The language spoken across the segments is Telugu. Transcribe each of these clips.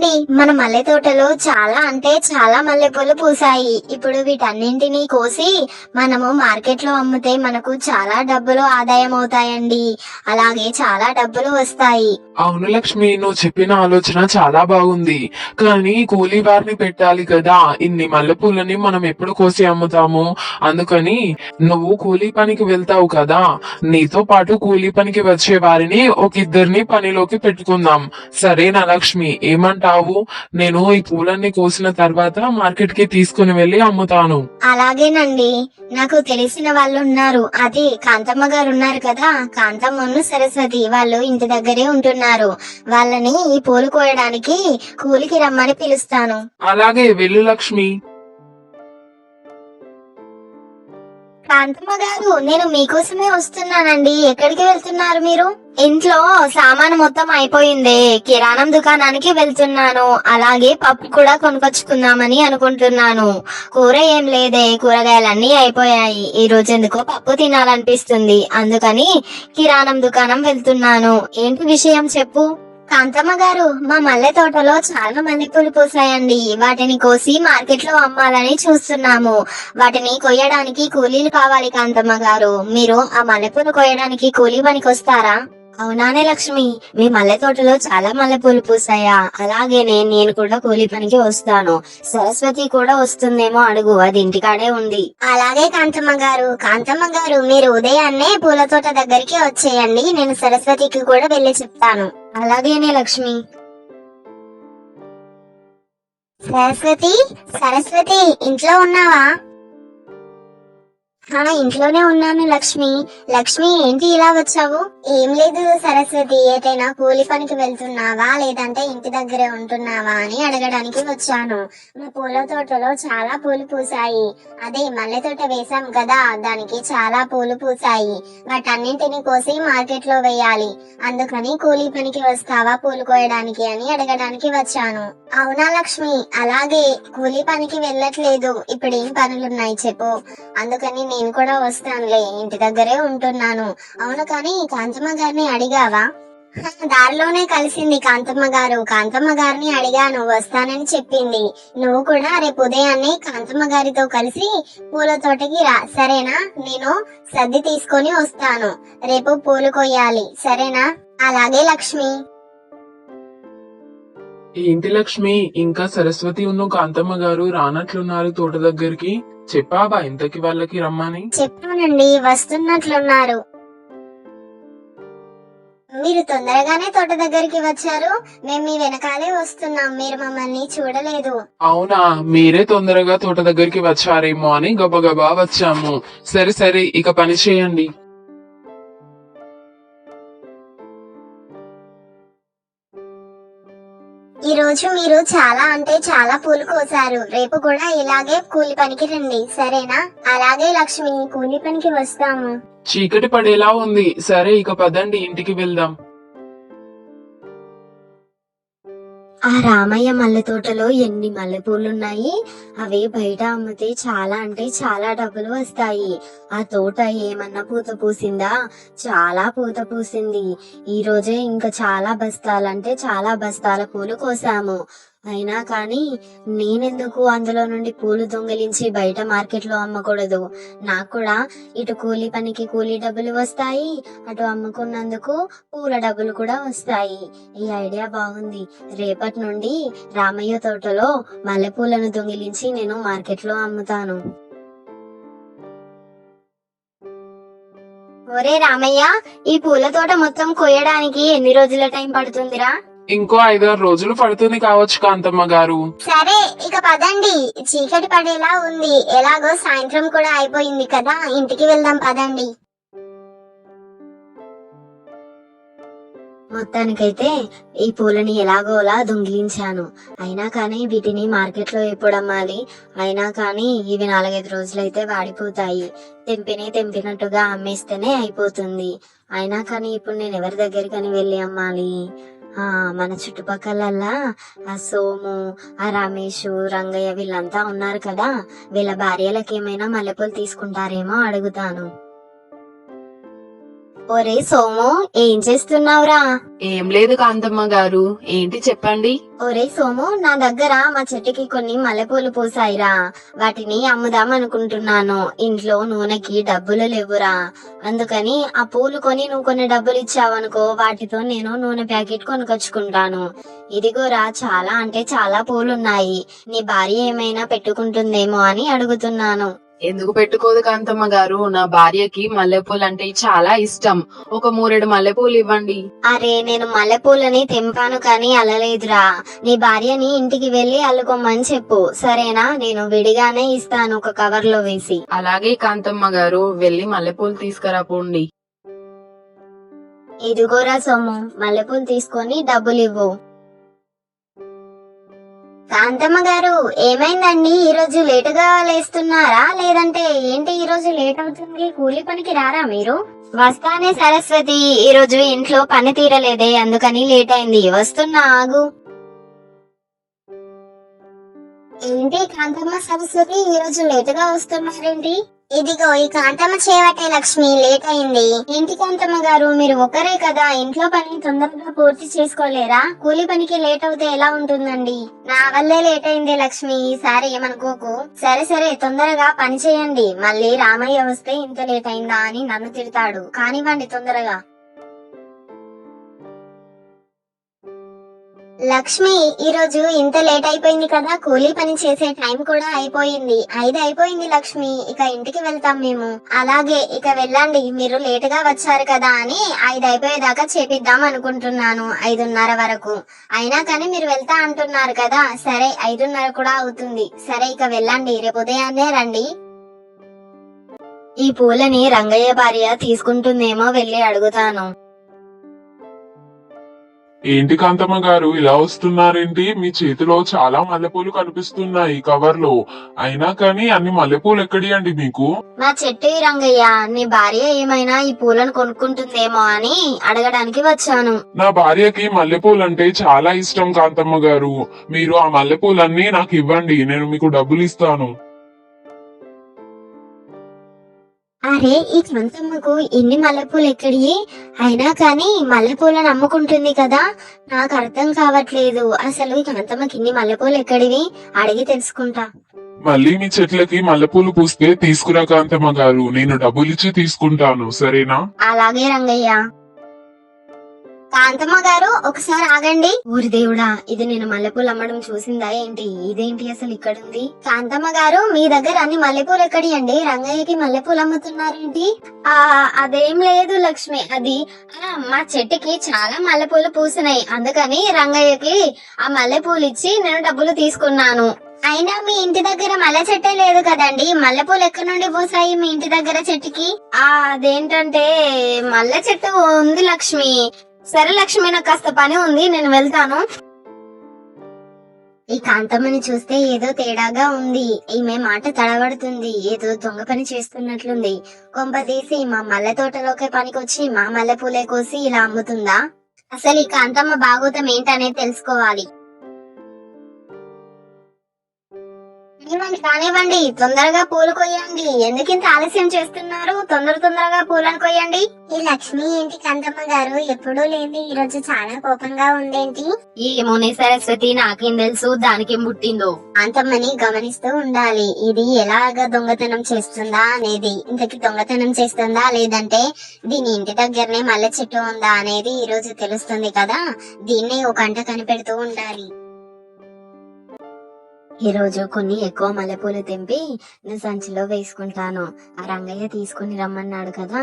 చూడండి, మన మల్లె తోటలో చాలా అంటే చాలా మల్లెపూలు పూసాయి. ఇప్పుడు వీటన్నింటినీ కోసి మనము మార్కెట్ లో అమ్మితే మనకు చాలా డబ్బులు ఆదాయం అవుతాయండి. అలాగే చాలా డబ్బులు వస్తాయి. అవును లక్ష్మి, నువ్వు చెప్పిన ఆలోచన చాలా బాగుంది. కానీ కూలీ వారిని పెట్టాలి కదా, ఇన్ని మల్లెపూలని మనం ఎప్పుడు కోసి అమ్ముతాము? అందుకని నువ్వు కూలీ పనికి వెళ్తావు కదా, నీతో పాటు కూలీ పనికి వచ్చే వారిని ఒక ఇద్దరిని పనిలోకి పెట్టుకుందాం. సరేనా లక్ష్మి, ఏమంటావు? నేను ఈ పూలన్నీ కోసిన తర్వాత మార్కెట్ కి తీసుకుని వెళ్లి అమ్ముతాను. అలాగేనండి, నాకు తెలిసిన వాళ్ళు ఉన్నారు. అది కాంతమ్మ గారు ఉన్నారు కదా, కాంతమ్మను సరస్వతి వాళ్ళు ఇంటి దగ్గరే ఉంటున్నారు. వాళ్ళని ఈ పూలు కోయడానికి కూలికి రమ్మని పిలుస్తాను. అలాగే వెళ్ళు లక్ష్మి. కాంతమ్మ గారు, నేను మీకోసమే వస్తున్నానండి. ఎక్కడికి వెళ్తున్నారు మీరు? ఇంట్లో సామాను మొత్తం అయిపోయింది, కిరాణం దుకాణానికి వెళ్తున్నాను. అలాగే పప్పు కూడా కొనుకొచ్చుకుందామని అనుకుంటున్నాను. కూర ఏం లేదే, కూరగాయలన్నీ అయిపోయాయి. ఈ రోజు ఎందుకో పప్పు తినాలనిపిస్తుంది. అందుకని కిరాణం దుకాణం వెళ్తున్నాను. ఏంటి విషయం చెప్పు. కాంతమ్మ గారు, మా మల్లె తోటలో చాలా మల్లెపూలు పూసాయండి. వాటిని కోసి మార్కెట్ లో అమ్మాలని చూస్తున్నాము. వాటిని కొయ్యడానికి కూలీలు కావాలి. కాంతమ్మ గారు, మీరు ఆ మల్లెపూలు కొయ్యడానికి కూలీ పనికి వస్తారా? అవునానే లక్ష్మి, మీ మల్లె తోటలో చాలా మల్లెపూలు పూసాయా? అలాగేనే, నేను కూడా కూలీ పనికి వస్తాను. సరస్వతి కూడా వస్తుందేమో అడుగు, అది ఇంటికాడే ఉంది. అలాగే కాంతమ్మ గారు. కాంతమ్మ గారు, మీరు ఉదయాన్నే పూల తోట దగ్గరికి వచ్చేయండి. నేను సరస్వతికి కూడా వెళ్ళి చెప్తాను. అలాగేనే లక్ష్మి. సరస్వతి, సరస్వతి, ఇంట్లో ఉన్నావా? ఇంట్లోనే ఉన్నాను లక్ష్మి. లక్ష్మి, ఏంటి ఇలా వచ్చావు? ఏం లేదు సరస్వతి, ఏదైనా కూలి పనికి వెళ్తున్నావా లేదంటే ఇంటి దగ్గరే ఉంటున్నావా అని అడగడానికి వచ్చాను. మా పూల తోటలో చాలా పూలు పూసాయి. అదే మల్లె తోట వేసాం కదా, దానికి చాలా పూలు పూసాయి. వాటన్నింటిని కోసి మార్కెట్ లో వేయాలి. అందుకని కూలి పనికి వస్తావా పూలు కోయడానికి అని అడగడానికి వచ్చాను. అవునా లక్ష్మి, అలాగే. కూలి పనికి వెళ్ళట్లేదు, ఇప్పుడు ఏం పనులున్నాయి చెప్పు. అందుకని నేను కూడా వస్తానులే, ఇంటి దగ్గరే ఉంటున్నాను. అవును, కానీ కాంతమ్మ గారిని అడిగావా? దారిలోనే కలిసింది కాంతమ్మ గారు. కాంతమ్మ గారిని అడిగాను, వస్తానని చెప్పింది. నువ్వు కూడా రేపు ఉదయాన్నే కాంతమ్మ గారితో కలిసి పూల తోటకి రా, సరేనా? నేను సర్ది తీసుకొని వస్తాను. రేపు పూలు కొయ్యాలి, సరేనా? అలాగే లక్ష్మి. ఏంటి లక్ష్మి, ఇంకా సరస్వతి ఉన్న కాంతమ్మ గారు రానట్లున్నారు తోట దగ్గరికి? చెప్పావా ఇంతకి వాళ్ళకి రమ్మని? చెప్పానండి, వస్తున్నట్లున్నారు. మీరు తొందరగానే తోట దగ్గరికి వచ్చారు. మేము మీ వెనకాలే వస్తున్నాం, మీరు మమ్మల్ని చూడలేదు. అవునా, మీరే తొందరగా తోట దగ్గరికి వచ్చారేమో అని గబగబా వచ్చాము. సరే సరే, ఇక పని చేయండి. ఈ రోజు మీరు చాలా అంటే చాలా పూలు కోసారు. రేపు కూడా ఇలాగే కూలి పనికి రండి, సరేనా? అలాగే లక్ష్మి, కూలి పనికి వస్తాము. చీకటి పడేలా ఉంది. సరే, ఇక పదండి, ఇంటికి వెళ్దాం. ఆ రామయ్య మల్లె తోటలో ఎన్ని మల్లెపూలున్నాయి. అవి బయట అమ్మితే చాలా అంటే చాలా డబ్బులు వస్తాయి. ఆ తోట ఏమన్నా పూత పూసిందా? చాలా పూత పూసింది. ఈ రోజే ఇంకా చాలా బస్తాలంటే చాలా బస్తాల పూలు కోసాము. అయినా కానీ నేనెందుకు అందులో నుండి పూలు దొంగిలించి బయట మార్కెట్ లో అమ్మకూడదు? నాకు కూడా ఇటు కూలీ పనికి కూలీ డబ్బులు వస్తాయి, అటు అమ్ముకున్నందుకు పూల డబ్బులు కూడా వస్తాయి. ఈ ఐడియా బాగుంది. రేపటి నుండి రామయ్య తోటలో మల్లెపూలను దొంగిలించి నేను మార్కెట్ లో అమ్ముతాను. ఒరే రామయ్య, ఈ పూల తోట మొత్తం కోయడానికి ఎన్ని రోజుల టైం పడుతుందిరా? ఇంకో 5-6 రోజులు పడుతుంది కావచ్చు కాంతమ్మ గారు. సరే, ఇక పదండి, చీకటి పడేలా ఉంది. ఎలాగో సాయంత్రం కూడా అయిపోయింది కదా, ఇంటికి వెళ్దాం పదండి. మొత్తానికైతే ఈ పూలని ఎలాగోలా దొంగిలించాను. అయినా కానీ వీటిని మార్కెట్ లో ఎప్పుడు అమ్మాలి? అయినా కానీ ఇవి 4-5 రోజులైతే వాడిపోతాయి. తెంపినట్టుగా అమ్మేస్తేనే అయిపోతుంది. అయినా కానీ ఇప్పుడు నేను ఎవరి దగ్గరికని వెళ్ళి అమ్మాలి? మన చుట్టుపక్కలల్లా ఆ సోము, ఆ రమేష్, రంగయ్య వీళ్ళంతా ఉన్నారు కదా, వీళ్ళ భార్యలకు ఏమైనా మల్లెపూలు తీసుకుంటారేమో అడుగుతాను. ఒరే సోము, ఏం చేస్తున్నావురా? ఏం లేదు కాంతమ్మ గారు, ఏంటి చెప్పండి. ఒరే సోము, నా దగ్గర మా చెట్టుకి కొన్ని మల్లెపూలు పూసాయిరా. వాటిని అమ్ముదాం అనుకుంటున్నాను. ఇంట్లో నూనెకి డబ్బులు లేవురా. అందుకని ఆ పూలు కొని నువ్వు కొన్ని డబ్బులు ఇచ్చావనుకో, వాటితో నేను నూనె ప్యాకెట్ కొనుకొచ్చుకుంటాను. ఇదిగోరా, చాలా అంటే చాలా పూలున్నాయి. నీ భార్య ఏమైనా పెట్టుకుంటుందేమో అని అడుగుతున్నాను. ఎందుకు పెట్టుకోదు కాంతమ్మ గారు, నా భార్యకి మల్లెపూలు అంటే చాలా ఇష్టం. ఒక 3 మల్లెపూలు ఇవ్వండి. అరే, నేను మల్లెపూలని తెంపాను కానీ అల్లలేదురా. నీ భార్యని ఇంటికి వెళ్లి అల్లుకోమని చెప్పు, సరేనా? నేను విడిగానే ఇస్తాను, ఒక కవర్ లో వేసి. అలాగే కాంతమ్మ గారు, వెళ్ళి మల్లెపూలు తీసుకురా పోండి. ఇదిగోరా సొమ్ము, మల్లెపూలు తీసుకొని డబ్బులు ఇవ్వు. కాంతమ్మ గారు, ఏమైందండి? ఈ రోజు లేటుగా లేస్తున్నారా? లేదంటే ఏంటి ఈ రోజు లేట్ అవుతుంది? కూలి పనికి రారా మీరు? వస్తానే సరస్వతి, ఈ రోజు ఇంట్లో పని తీరలేదే, అందుకని లేట్ అయింది. వస్తున్నా, ఆగు. ఏంటి కాంతమ్మ, సరస్వతి ఈ రోజు లేటుగా వస్తున్నారేంటి? ఇదిగో ఈ కాంతమ్మ చేయబట్టే లక్ష్మి లేట్ అయింది. ఏంటి కాంతమ్మ గారు, మీరు ఒక్కరే కదా, ఇంట్లో పని తొందరగా పూర్తి చేసుకోలేరా? కూలి పనికి లేట్ అవుతే ఎలా ఉంటుందండి? నా వల్లే లేట్ అయింది లక్ష్మి, ఈసారి ఏమనుకోకు. సరే సరే, తొందరగా పని చేయండి. మళ్ళీ రామయ్య వస్తే ఇంత లేట్ అయిందా అని నన్ను తిడతాడు. కానివ్వండి తొందరగా. లక్ష్మి, ఈ రోజు ఇంత లేట్ అయిపోయింది కదా, కూలీ పని చేసే టైం కూడా అయిపోయింది. 5 అయిపోయింది లక్ష్మి, ఇక ఇంటికి వెళ్తాం మేము. అలాగే, ఇక వెళ్ళండి. మీరు లేట్ గా వచ్చారు కదా అని 5 అయిపోయేదాకా చేపిద్దాం అనుకుంటున్నాను, 5:30 వరకు. అయినా కానీ మీరు వెళ్తా అంటున్నారు కదా, సరే 5:30 కూడా అవుతుంది. సరే, ఇక వెళ్ళండి, రేపు ఉదయాన్నే రండి. ఈ పూలని రంగయ్య భార్య తీసుకుంటుందేమో, వెళ్ళి అడుగుతాను. ఏంటి కాంతమ్మ గారు, ఇలా వస్తున్నారేంటి? మీ చేతిలో చాలా మల్లెపూలు కనిపిస్తున్నాయి కవర్ లో. అయినా కానీ అన్ని మల్లెపూలు ఎక్కడి అండి మీకు? మా చెట్టు రంగయ్య, నీ భార్య ఏమైనా ఈ పూలను కొనుక్కుంటుందేమో అని అడగడానికి వచ్చాను. నా భార్యకి మల్లెపూలంటే చాలా ఇష్టం కాంతమ్మ గారు. మీరు ఆ మల్లెపూలన్నీ నాకు ఇవ్వండి, నేను మీకు డబ్బులు ఇస్తాను. అరే, ఈ కాంతమ్మకు ఇన్ని మల్లెపూలు ఎక్కడి? అయినా కానీ మల్లెపూలను అమ్ముకుంటుంది కదా, నాకు అర్థం కావట్లేదు. అసలు ఈ కాంతమ్మకి ఇన్ని మల్లెపూలు ఎక్కడివి? అడిగి తెలుసుకుంటా. మళ్ళీ మీ చెట్లకి మల్లెపూలు పూస్తే తీసుకురా కాంతమ్మ గారు, నేను డబ్బులిచ్చి తీసుకుంటాను, సరేనా? అలాగే రంగయ్య. కాంతమ్మ గారు, ఒకసారి ఆగండి. ఊరి దేవుడా, ఇది నేను మల్లెపూలు అమ్మడం చూసిందా ఏంటి? ఇదేంటి అసలు ఇక్కడ ఉంది? కాంతమ్మ గారు, మీ దగ్గర అన్ని మల్లెపూలు ఎక్కడి అండి? రంగయ్యకి మల్లెపూలు అమ్ముతున్నారేంటి? అదేం లేదు లక్ష్మి, అది మా చెట్టుకి చాలా మల్లెపూలు పూసినాయి, అందుకని రంగయ్యకి ఆ మల్లెపూలు ఇచ్చి నేను డబ్బులు తీసుకున్నాను. అయినా మీ ఇంటి దగ్గర మల్లె చెట్టే లేదు కదండి, మల్లెపూలు ఎక్కడి నుండి పూసాయి మీ ఇంటి దగ్గర చెట్టుకి? అదేంటంటే మల్లె చెట్టు ఉంది లక్ష్మి. సరే లక్ష్మి, నాకు కాస్త పని ఉంది, నేను వెళ్తాను. ఈ కాంతమ్మని చూస్తే ఏదో తేడాగా ఉంది. ఈమె మాట తడబడుతుంది, ఏదో దొంగ పని చేస్తున్నట్లుంది. కొంపదీసి మా మల్లె తోటలోకి పనికొచ్చి మా మల్లె పూలే కోసి ఇలా అమ్ముతుందా? అసలు ఈ కాంతమ్మ బాగోతం ఏంటనేది తెలుసుకోవాలి. కానివ్వండి, తొందరగా పూలు కొయ్యండి. ఎందుకింత ఆలస్యం చేస్తున్నారు? తొందరగా పూలను కొయ్యండి. ఈ లక్ష్మి ఏంటి కాంతమ్మ గారు, ఎప్పుడూ లేని ఈ రోజు చాలా కోపంగా ఉందేంటి? ఏమోనే సరస్వతి, నాకేం తెలుసు దానికేం పుట్టిందో. కాంతమ్మని గమనిస్తూ ఉండాలి, ఇది ఎలాగా దొంగతనం చేస్తుందా అనేది. ఇంతకి దొంగతనం చేస్తుందా లేదంటే దీని ఇంటి దగ్గరనే మల్లె చెట్టు ఉందా అనేది ఈ రోజు తెలుస్తుంది కదా, దీన్నే ఒక కంట కనిపెడుతూ ఉండాలి. ఈ రోజు కొన్ని ఎక్కువ మల్లెపూలు తెంపి నేను సంచిలో వేసుకుంటాను. ఆ రంగయ్య తీసుకుని రమ్మన్నాడు కదా,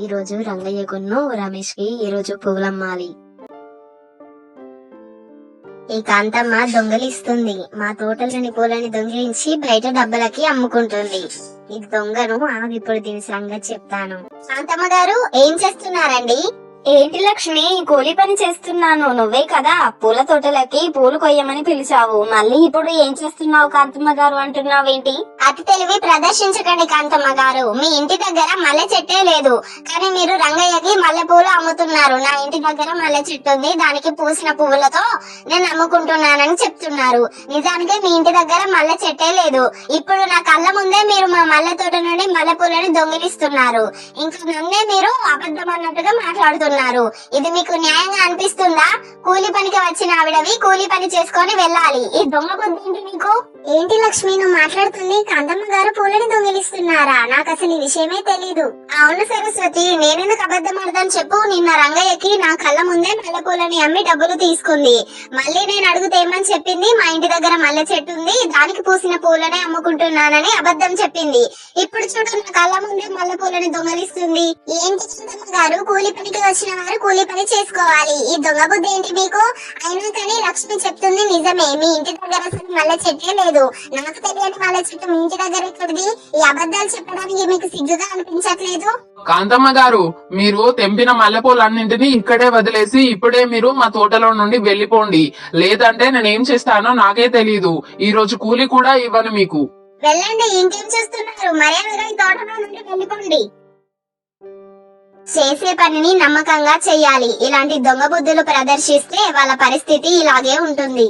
ఈ రోజు రంగయ్య కొన్ను రమేష్ కి ఈ రోజు పువ్వులమ్మాలి. ఈ కాంతమ్మ దొంగలిస్తుంది. మా తోటలోని పూలని దొంగిలించి బయట డబ్బలకి అమ్ముకుంటుంది. ఈ దొంగను ఇప్పుడు దీని సంగతి చెప్తాను. కాంతమ్మ గారు, ఏం చేస్తున్నారండి? ఏంటి లక్ష్మి, కూలి పని చేస్తున్నాను, నువ్వే కదా పూల తోటలకి పూలు కొయ్యమని పిలిచావు. మళ్ళీ ఇప్పుడు ఏం చేస్తున్నావు కాంతమ్మ గారు అంటున్నావేంటి? అతి తెలివి ప్రదర్శించకండి కాంతమ్మ గారు. మీ ఇంటి దగ్గర మల్లె చెట్టే లేదు, కానీ మీరు రంగయ్యకి మల్లె పూలు అమ్ముతున్నారు. నా ఇంటి దగ్గర మల్లె చెట్టు ఉంది, దానికి పూసిన పువ్వులతో నేను అమ్ముకుంటున్నానని చెప్తున్నారు. నిజానికి మీ ఇంటి దగ్గర మల్లె చెట్టే లేదు. ఇప్పుడు నా కళ్ళ ముందే మీరు మా మల్లె తోట నుండి మల్లె పూలని దొంగిలిస్తున్నారు. ఇంకా నన్నే మీరు అబద్ధం అన్నట్టుగా మాట్లాడుతున్నారు. ఇది మీకు న్యాయంగా అనిపిస్తుందా? కూలి పనికి వచ్చిన ఆవిడవి కూలి పని చేసుకొని వెళ్ళాలి. ఈ దొంగ బుద్ధి ఏంటి మీకు? ఏంటి లక్ష్మి నువ్వు మాట్లాడుతుంది? కాంతమ్మ గారు పూలని దొంగిలిస్తున్నారా? నాకు అసలు ఈ విషయమే తెలీదు. అవును సరస్వతి, నేనెందుకు అబద్ధం ఆడతాను చెప్పు. నిన్న రంగయ్యకి నా కళ్ళ ముందే మల్లె పూలని అమ్మి డబ్బులు తీసుకుంది. మళ్ళీ నేను అడిగితే ఏమని చెప్పింది? మా ఇంటి దగ్గర మల్లె చెట్టు ఉంది, దానికి పూసిన పూలనే అమ్ముకుంటున్నానని అబద్ధం చెప్పింది. ఇప్పుడు చూడు, నా కళ్ళ ముందే మల్లె పూలని దొంగలిస్తుంది. ఏంటి కాంతమ్మ గారు, కూలి పనికి వచ్చిన వారు కూలి పని చేసుకోవాలి. ఈ దొంగ బుద్ధి ఏంటి మీకు? అయినా కానీ లక్ష్మి చెప్తుంది నిజమే. మీ ఇంటి దగ్గర అసలు మల్లె చెట్టే లేదు. నాకు తెలియని మల్లె చెట్టు మీ ఇంటి దగ్గర ఎక్కడిది? ఈ అబద్ధాలు చెప్పడానికి మీకు సిగ్గుగా అనిపించట్లేదు? కాంతమ్మ గారు, మీరు తెంపిన మల్లెపూలన్నింటినీ ఇక్కడే వదిలేసి ఇప్పుడే మీరు మా తోటలో నుండి వెళ్లిపోండి. లేదంటే నేనేం చేస్తానో నాకే తెలీదు. ఈ రోజు కూలి కూడా ఇవ్వను మీకు. వెళ్ళండి, ఇంకేం చేస్తున్నారు? మర్యాదగా ఈ తోటలో నుండి వెళ్ళిపోండి. చేసే పనిని నమ్మకంగా చెయ్యాలి. ఇలాంటి దొంగ బుద్ధులు ప్రదర్శిస్తే వాళ్ళ పరిస్థితి ఇలాగే ఉంటుంది.